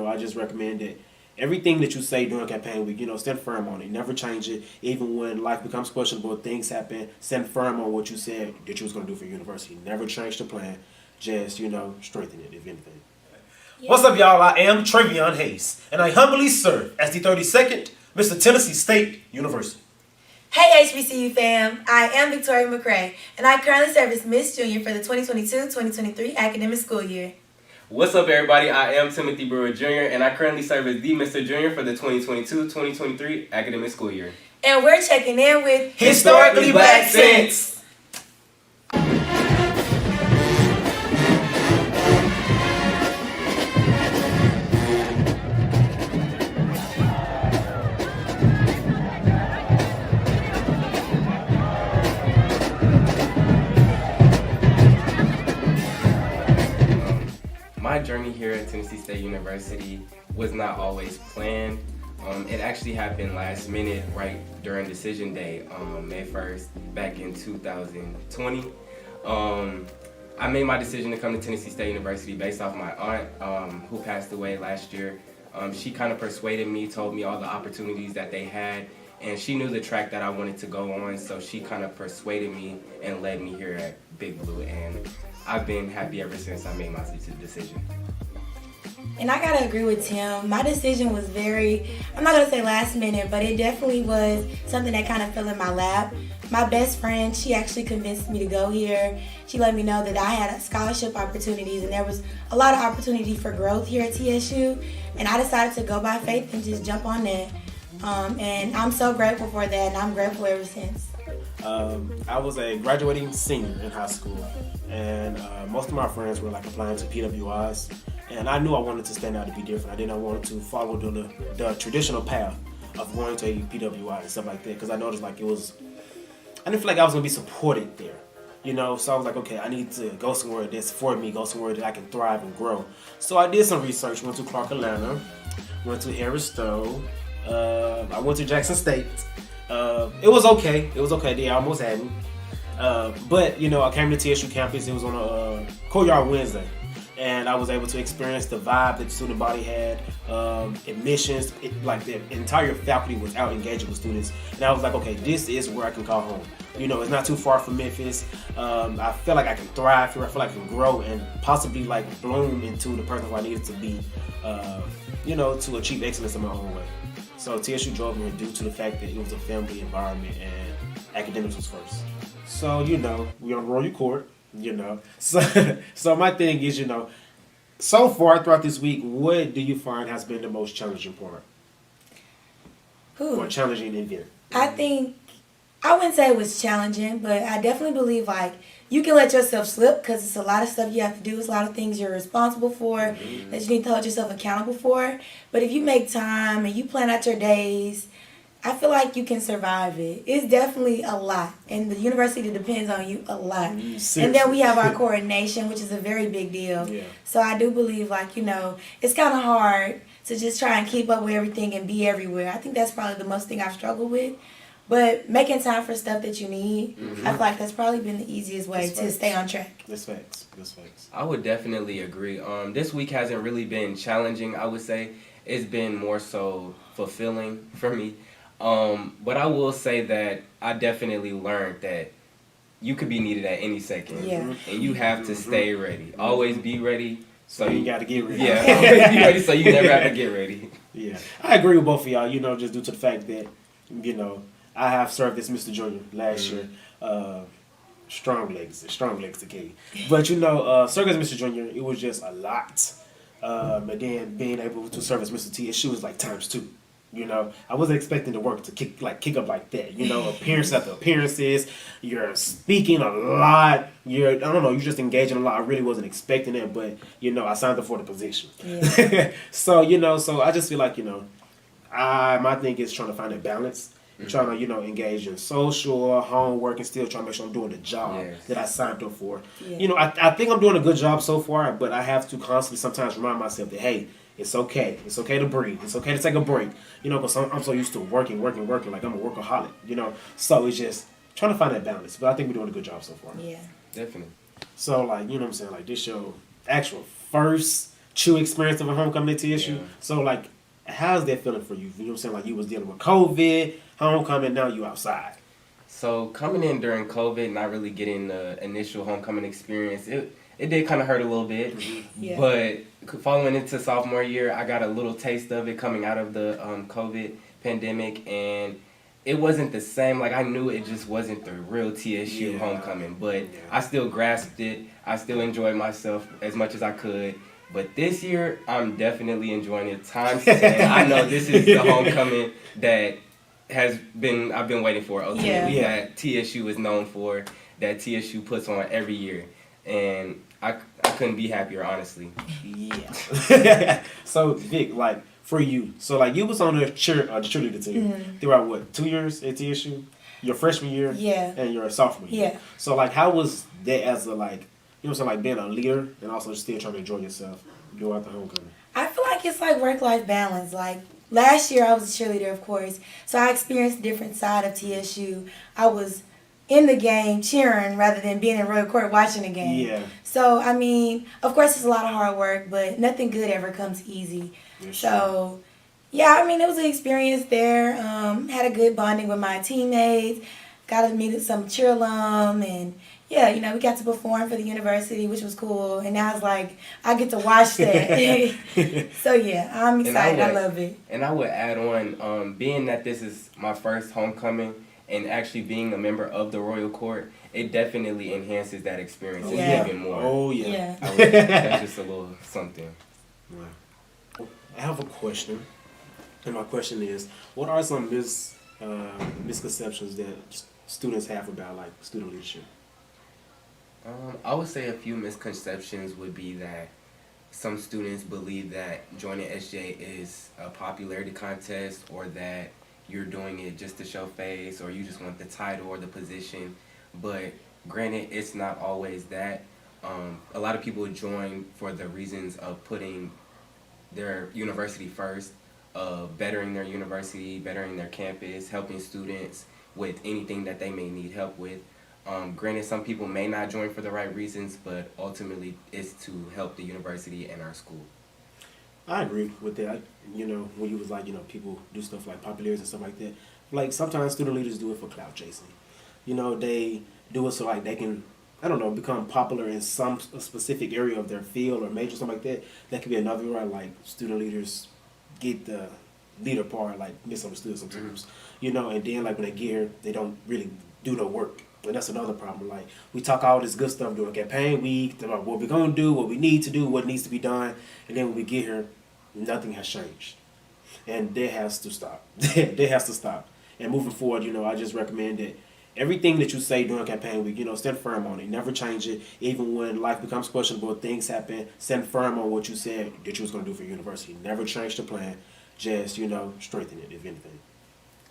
I just recommend that everything that you say during campaign week, stand firm on it. Never change it. Even when life becomes questionable, things happen, stand firm on what you said that you was going to do for your university. Never change the plan. Just, strengthen it, if anything. Yeah. What's up, y'all? I am Travion Hayes, and I humbly serve as the 32nd Mr. Tennessee State University. Hey HBCU fam, I am Victoria McCray, and I currently serve as Miss Junior for the 2022-2023 academic school year. What's up, everybody? I am Timothy Brewer Jr., and I currently serve as the Mr. Junior for the 2022-2023 academic school year. And we're checking in with Historically Black Sense. My journey here at Tennessee State University was not always planned. It actually happened last minute, right during decision day, May 1st, back in 2020. I made my decision to come to Tennessee State University based off my aunt, who passed away last year. She kind of persuaded me, told me all the opportunities that they had, and she knew the track that I wanted to go on, so she kind of persuaded me and led me here at Big Blue, and I've been happy ever since I made my decision. And I gotta agree with Tim. My decision was I'm not gonna say last minute, but it definitely was something that kind of fell in my lap. My best friend, she actually convinced me to go here. She let me know that I had scholarship opportunities and there was a lot of opportunity for growth here at TSU. And I decided to go by faith and just jump on that. And I'm so grateful for that, and I'm grateful ever since. I was a graduating senior in high school, and most of my friends were applying to PWIs, and I knew I wanted to stand out to be different. I didn't want to follow the traditional path of going to a PWI and stuff like that, because I noticed I didn't feel like I was going to be supported there, so I was like, okay, I need to go somewhere that's for me, go somewhere that I can thrive and grow. So I did some research, went to Clark Atlanta, went to Harris Stowe, I went to Jackson State. It was okay. They almost had me. But, I came to TSU campus. It was on a Courtyard Wednesday. And I was able to experience the vibe that the student body had, admissions. The entire faculty was out engaging with students. And I was like, okay, this is where I can call home. It's not too far from Memphis. I feel like I can thrive here. I feel like I can grow and possibly bloom into the person who I needed to be, to achieve excellence in my own way. So TSU drove me due to the fact that it was a family environment and academics was first. So, we're on Royal Court, So my thing is, so far throughout this week, what do you find has been the most challenging part? Or challenging event? I wouldn't say it was challenging, but I definitely believe you can let yourself slip because it's a lot of stuff you have to do. It's a lot of things you're responsible for that you need to hold yourself accountable for. But if you make time and you plan out your days, I feel like you can survive it. It's definitely a lot. And the university depends on you a lot. Seriously. And then we have our coordination, which is a very big deal. Yeah. So I do believe it's kind of hard to just try and keep up with everything and be everywhere. I think that's probably the most thing I've struggled with. But making time for stuff that you need, I feel like that's probably been the easiest way to stay on track. That's facts. I would definitely agree. This week hasn't really been challenging, I would say. It's been more so fulfilling for me. But I will say that I definitely learned that you could be needed at any second. Yeah. And you have to stay ready. Always be ready. So you got to get ready. Yeah, always be ready so you never have to get ready. Yeah. I agree with both of y'all, just due to the fact that, I have served as Mr. Junior last year. Strong legs the key. But serving as Mr. Junior, it was just a lot. And then being able to serve as Mr. TSU was times two. I wasn't expecting the work to kick up like that. Appearance after appearances, you're speaking a lot. You're just engaging a lot. I really wasn't expecting it, but I signed up for the position. Yeah. So I just feel like my thing is trying to find a balance. Trying to, engage in social, homework, and still trying to make sure I'm doing the job that I signed up for. Yeah. I think I'm doing a good job so far, but I have to constantly sometimes remind myself that, hey, it's okay. It's okay to breathe. It's okay to take a break. Because I'm so used to working. Like I'm a workaholic, So it's just trying to find that balance. But I think we're doing a good job so far. Yeah. Definitely. So, what I'm saying? This your actual first true experience of a homecoming at TSU. Yeah. So like, how's that feeling for you? You know what I'm saying? Like you was dealing with COVID, homecoming, now you outside. So coming in during COVID, not really getting the initial homecoming experience, it did kind of hurt a little bit. Yeah. But following into sophomore year, I got a little taste of it coming out of the COVID pandemic, and it wasn't the same. Like I knew it just wasn't the real TSU homecoming, but I still grasped it. I still enjoyed myself as much as I could. But this year, I'm definitely enjoying it times 10. I know this is the homecoming that I've been waiting for ultimately, that TSU is known for, that TSU puts on every year. And I couldn't be happier, honestly. Yeah. So Vic, like for you, so like you was on the cheerleader team throughout what, 2 years at TSU? Your freshman year, and your sophomore year. Yeah. So like, how was that as a like, you know what I'm saying, like being a leader and also still trying to enjoy yourself throughout the homecoming? I feel like it's like work-life balance. Like last year I was a cheerleader, of course, so I experienced a different side of TSU. I was in the game cheering rather than being in Royal Court watching the game. Yeah. So, I mean, of course it's a lot of hard work, but nothing good ever comes easy. So, yeah, I mean, it was an experience there. Had a good bonding with my teammates. Got to meet some cheer alum, and yeah, you know, we got to perform for the university, which was cool. And now it's like I get to watch that. So yeah, I'm excited. I love it. And I would add on, being that this is my first homecoming and actually being a member of the Royal Court, it definitely enhances that experience even more. Oh yeah. That's just a little something. Wow. I have a question, and my question is, what are some misconceptions that students have about like student leadership? I would say a few misconceptions would be that some students believe that joining SJ is a popularity contest, or that you're doing it just to show face, or you just want the title or the position. But granted, it's not always that. A lot of people join for the reasons of putting their university first, bettering their university, bettering their campus, helping students with anything that they may need help with. Granted, some people may not join for the right reasons, but ultimately it's to help the university and our school. I agree with that. You know, when you was like, you know, people do stuff like popularity and stuff like that. Like sometimes student leaders do it for clout chasing. You know, they do it so like they can, I don't know, become popular in some specific area of their field or major, something like that. That could be another way, like student leaders get the leader part like misunderstood sometimes. You know, and then like when they get here, they don't really do no work. And that's another problem. Like we talk all this good stuff during campaign week about what we're gonna do, what we need to do, what needs to be done, and then when we get here, nothing has changed, and that has to stop. That has to stop. And moving forward, you know, I just recommend that everything that you say during campaign week, you know, stand firm on it. Never change it. Even when life becomes questionable, things happen, stand firm on what you said that you was gonna do for your university. Never change the plan. Just, you know, strengthen it if anything.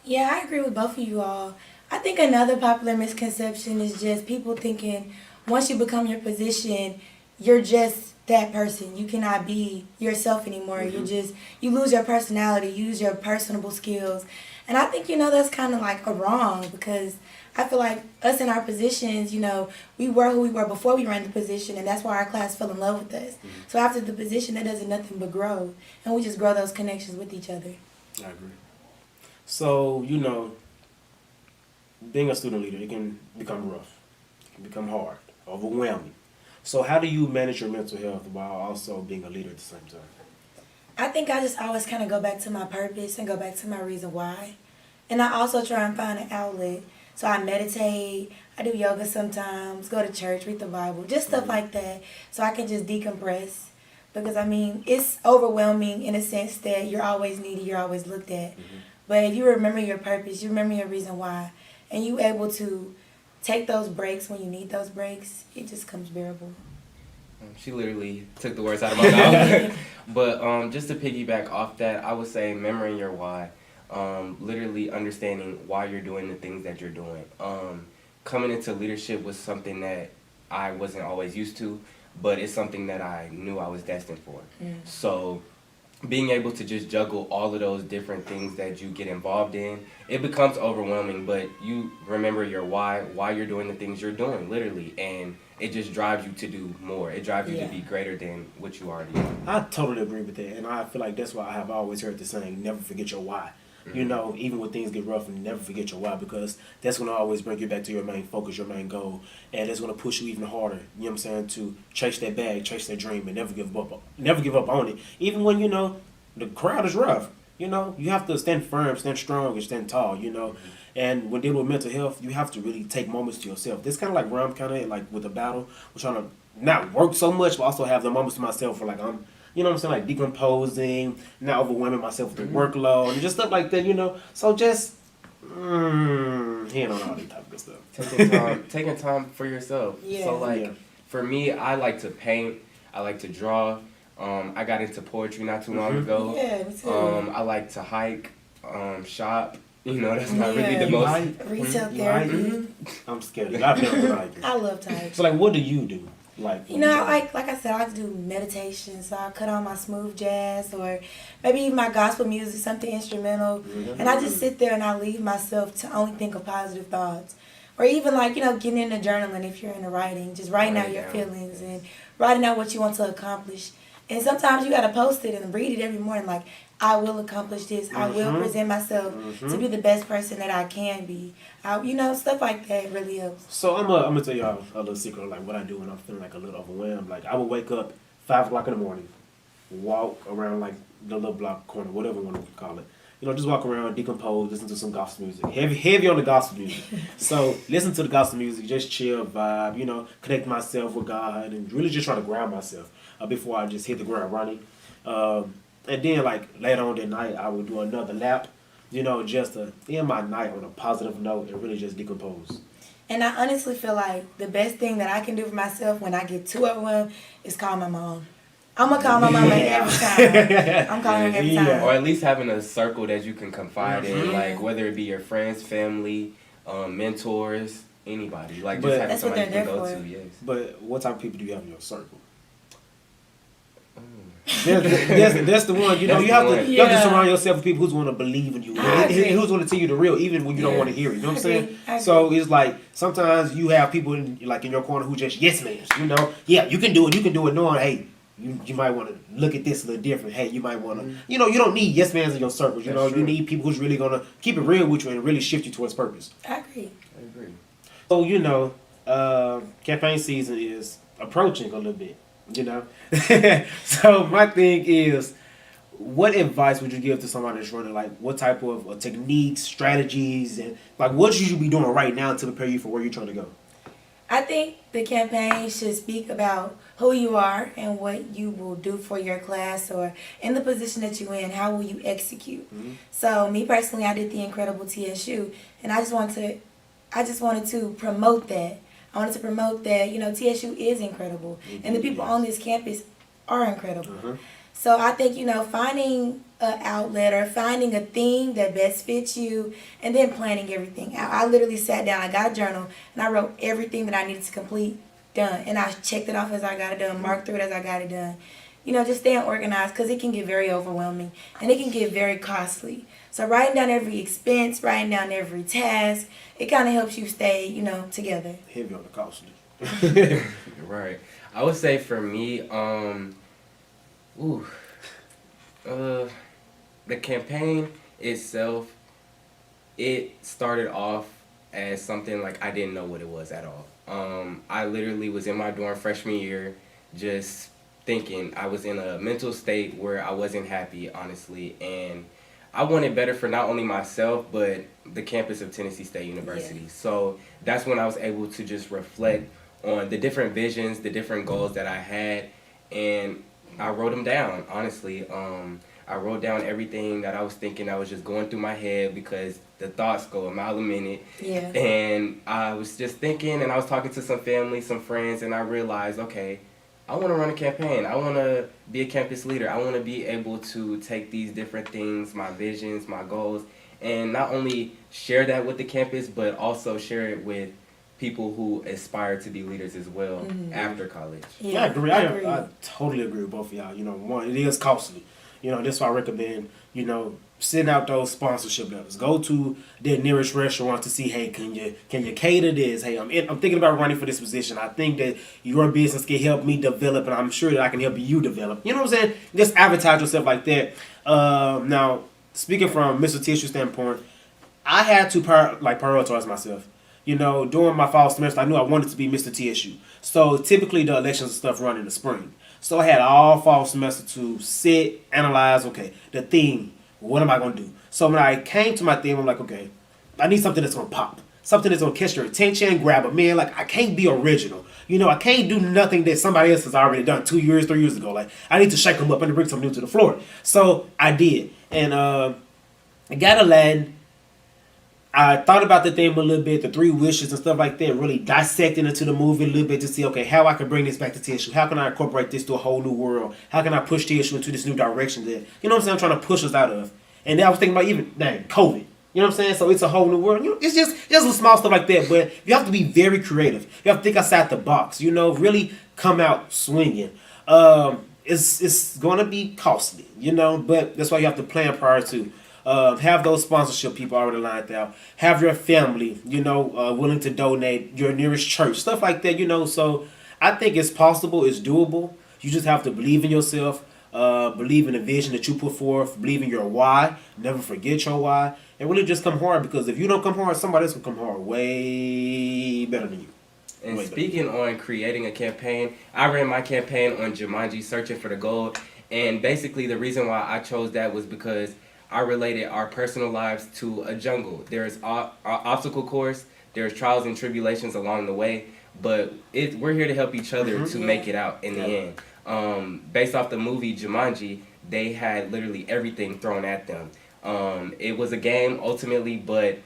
Yeah, I agree with both of you all. I think another popular misconception is just people thinking once you become your position, you're just that person. You cannot be yourself anymore. You lose your personality, you lose your personable skills. And I think, you know, that's kind of like a wrong, because I feel like us in our positions, you know, we were who we were before we ran the position, and that's why our class fell in love with us. So after the position, that does nothing but grow, and we just grow those connections with each other. I agree. So, you know, being a student leader, it can become rough. It can become hard, overwhelming. So how do you manage your mental health while also being a leader at the same time? I think I just always kind of go back to my purpose and go back to my reason why. And I also try and find an outlet. So I meditate, I do yoga sometimes, go to church, read the Bible, just stuff like that, so I can just decompress. Because, I mean, it's overwhelming in a sense that you're always needed, you're always looked at. But if you remember your purpose, you remember your reason why, and you able to take those breaks when you need those breaks, it just comes bearable. She literally took the words out of my mouth. But just to piggyback off that, I would say remembering your why. Literally understanding why you're doing the things that you're doing. Coming into leadership was something that I wasn't always used to, but it's something that I knew I was destined for. So being able to just juggle all of those different things that you get involved in, it becomes overwhelming, but you remember your why you're doing the things you're doing, literally, and it just drives you to do more. It drives you to be greater than what you already are. I totally agree with that, and I feel like that's why I have always heard the saying, never forget your why. You know, even when things get rough, and never forget your why, because that's going to always bring you back to your main focus, your main goal, and it's going to push you even harder, you know what I'm saying, to chase that bag, chase that dream, and never give up on it. Even when, you know, the crowd is rough, you know, you have to stand firm, stand strong, and stand tall, you know. And when dealing with mental health, you have to really take moments to yourself. This kind of like where I'm kind of like with the battle, we're trying to not work so much, but also have the moments to myself where like I'm, you know what I'm saying, like decomposing, not overwhelming myself with the workload, and just stuff like that, you know. So just hand on all that type of stuff. Taking time for yourself. Yeah. So like for me, I like to paint, I like to draw. I got into poetry not too long ago. Yeah, me too. I like to hike, shop. You know, that's not really the most. Retail You like therapy. I'm scared. I've never been hiking. I love to hike. So like, what do you do? Like, You know, like I said, I like to do meditation. So I cut on my smooth jazz or maybe even my gospel music, something instrumental. And I just sit there and I leave myself to only think of positive thoughts. Or even like, you know, getting into journaling if you're into writing. Just writing out your feelings and writing out what you want to accomplish. And sometimes you got to post it and read it every morning. Like, I will accomplish this. I will present myself to be the best person that I can be. You know, stuff like that really helps. So I'm gonna tell y'all a little secret of like what I do when I'm feeling like a little overwhelmed. Like I would wake up 5 o'clock in the morning, walk around like the little block corner, whatever you want to call it. You know, just walk around, decompose, listen to some gospel music. Heavy on the gospel music. So listen to the gospel music, just chill, vibe. You know, connect myself with God and really just try to ground myself before I just hit the ground running. And then like later on that night, I would do another lap. You know, just to end my night on a positive note and really just decompose. And I honestly feel like the best thing that I can do for myself when I get too overwhelmed is call my mom. I'm going to call my mama every time. I'm calling her every time. Or at least having a circle that you can confide in, like whether it be your friends, family, mentors, anybody. Like just having somebody you can go to, yes. But what type of people do you have in your circle? That's the one. You know, you have to surround yourself with people who's going to believe in you, and who's going to tell you the real, even when you don't want to hear it. You know what I'm saying? So it's like sometimes you have people in your corner who just yes men. You know, yeah, you can do it. You can do it. Knowing, hey, you might want to look at this a little different. Hey, you might want to, you know, you don't need yes mans in your circles. You know, you need people who's really going to keep it real with you and really shift you towards purpose. I agree. So you know, campaign season is approaching a little bit. You know, so my thing is, what advice would you give to somebody that's running? Like, what type of techniques, strategies, and like what should you be doing right now to prepare you for where you're trying to go? I think the campaign should speak about who you are and what you will do for your class or in the position that you're in. How will you execute? So me personally, I did the incredible TSU, and I just wanted to promote that. I wanted to promote that, you know, TSU is incredible. And the people on this campus are incredible. So I think, you know, finding an outlet or finding a theme that best fits you and then planning everything out. I literally sat down, I got a journal, and I wrote everything that I needed to complete, done. And I checked it off as I got it done, marked through it as I got it done. You know, just staying organized because it can get very overwhelming and it can get very costly. So writing down every expense, writing down every task, it kind of helps you stay, you know, together. Heavy on the costly. Right. I would say for me, the campaign itself, it started off as something like I didn't know what it was at all. I literally was in my dorm freshman year just thinking I was in a mental state where I wasn't happy, honestly, and I wanted better for not only myself, but the campus of Tennessee State University. Yeah. So that's when I was able to just reflect on the different visions, the different goals that I had, and I wrote them down, honestly. I wrote down everything that I was thinking that was just going through my head because the thoughts go a mile a minute. Yeah. And I was just thinking, and I was talking to some family, some friends, and I realized, okay, I want to run a campaign. I want to be a campus leader. I want to be able to take these different things, my visions, my goals, and not only share that with the campus, but also share it with people who aspire to be leaders as well after college. Yeah, I agree. I totally agree with both of y'all. You know, one, it is costly. That's why I recommend, send out those sponsorship letters. Go to their nearest restaurant to see, hey, can you cater this? Hey, I'm thinking about running for this position. I think that your business can help me develop, and I'm sure that I can help you develop. You know what I'm saying? Just advertise yourself like that. Now, speaking from Mr. TSU standpoint, I had to prioritize myself. During my fall semester, I knew I wanted to be Mr. TSU. So typically the elections and stuff run in the spring. So I had all fall semester to sit, analyze, okay, the theme, what am I going to do? So when I came to my theme, I'm like, okay, I need something that's going to pop. Something that's going to catch your attention, grab a man. Like, I can't be original. I can't do nothing that somebody else has already done 2 years, 3 years ago. Like, I need to shake them up and bring something new to the floor. So I did. And I got Aladdin. I thought about the theme a little bit, the 3 wishes and stuff like that, really dissecting into the movie a little bit to see, okay, how I can bring this back to TSU. How can I incorporate this to a whole new world? How can I push TSU into this new direction that, I'm trying to push us out of? And then I was thinking about even, COVID. You know what I'm saying? So it's a whole new world. It's just little small stuff like that. But you have to be very creative. You have to think outside the box. Really come out swinging. It's going to be costly, but that's why you have to plan prior to. Have those sponsorship people already lined out. Have your family, willing to donate, your nearest church, stuff like that, So I think it's possible, it's doable. You just have to believe in yourself, believe in the vision that you put forth, believe in your why, never forget your why, and really just come hard, because if you don't come hard, somebody else will come hard way better than you. And speaking on creating a campaign, I ran my campaign on Jumanji, Searching for the Gold, and basically the reason why I chose that was because I related our personal lives to a jungle. There's an obstacle course, there's trials and tribulations along the way, but we're here to help each other to make it out in the end. Based off the movie Jumanji, they had literally everything thrown at them. It was a game ultimately, but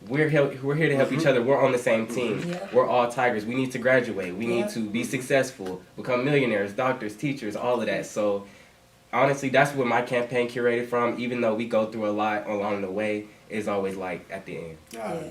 we're here to help each other. We're on the same team. We're all tigers. We need to graduate. We need to be successful, become millionaires, doctors, teachers, all of that. So honestly, that's where my campaign curated from. Even though we go through a lot along the way, it's always like at the end.